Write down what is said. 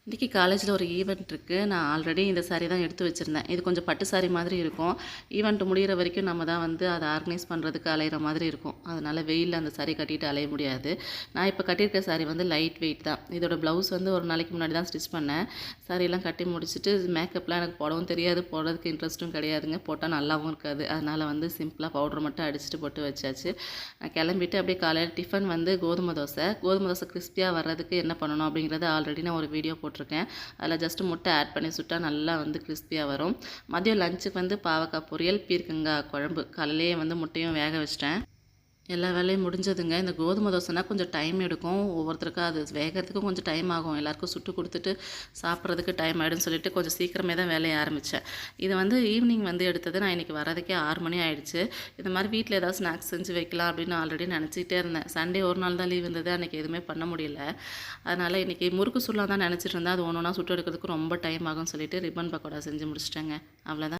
இன்றைக்கி காலேஜில் ஒரு ஈவெண்ட் இருக்குது. நான் ஆல்ரெடி இந்த சாரீ தான் எடுத்து வச்சுருந்தேன். இது கொஞ்சம் பட்டு சாரீ மாதிரி இருக்கும். ஈவெண்ட் முடிகிற வரைக்கும் நம்ம தான் வந்து அதை ஆர்கனைஸ் பண்ணுறதுக்கு அலையிற மாதிரி இருக்கும். அதனால் வெயிலில் அந்த சாரீ கட்டிட்டு அலைய முடியாது. நான் இப்போ கட்டியிருக்க சாரீ வந்து லைட் வெயிட் தான். இதோட ப்ளவுஸ் வந்து ஒரு நாளைக்கு முன்னாடி தான் ஸ்டிச் பண்ணேன். சாரீலாம் கட்டி முடிச்சுட்டு மேக்கப்லாம் எனக்கு போடவும் தெரியாது, போடுறதுக்கு இன்ட்ரெஸ்ட்டும் கிடையாதுங்க. போட்டால் நல்லாவும் இருக்காது. அதனால் வந்து சிம்பிளாக பவுடர் மட்டும் அடிச்சுட்டு போட்டு வச்சாச்சு. நான் கிளம்பிட்டு அப்படியே காலையில் டிஃபன் வந்து கோதுமை தோசை கிறிஸ்பியாக வர்றதுக்கு என்ன பண்ணணும் அப்படிங்கிறத ஆல்ரெடி நான் ஒரு வீடியோ போட்டிருக்கேன். அதில் ஜஸ்ட் முட்டை ஆட் பண்ணி சுட்டால் நல்லா வந்து கிறிஸ்பியாக வரும். மதியம் லஞ்சுக்கு வந்து பாவக்காய் பொரியல், பீர்க்கங்காய் குழம்பு. காலையிலேயே வந்து முட்டையும் வேக வச்சிட்டேன். எல்லா வேலையும் முடிஞ்சதுங்க. இந்த கோதுமை தோசைனா கொஞ்சம் டைம் எடுக்கும். ஒவ்வொருத்தருக்கும் அது வேகிறதுக்கும் கொஞ்சம் டைம் ஆகும். எல்லாருக்கும் சுட்டு கொடுத்துட்டு சாப்பிட்றதுக்கு டைம் ஆகிடும்னு சொல்லிட்டு கொஞ்சம் சீக்கிரமே தான் வேலையை ஆரம்பித்தேன். இது வந்து ஈவினிங் வந்து எடுத்தது. நான் இன்றைக்கி வரதுக்கே 6 மணி ஆகிடுச்சு. இந்த மாதிரி வீட்டில் ஏதாவது ஸ்நாக்ஸ் செஞ்சு வைக்கலாம் அப்படின்னு ஆல்ரெடி நினச்சிக்கிட்டே இருந்தேன். சண்டே ஒரு நாள் தான் லீவ் இருந்தது. அன்றைக்கி எதுவுமே பண்ண முடியல. அதனால் இன்றைக்கி முறுக்கு சுடலாம் தான் நினச்சிட்டு இருந்தேன். அது ஒன்று ஒன்றா சுட்டு எடுக்கிறதுக்கு ரொம்ப டைம் ஆகும்னு சொல்லிட்டு ரிப்பன் பக்கோடா செஞ்சு முடிச்சிட்டேங்க. அவ்வளோதான்.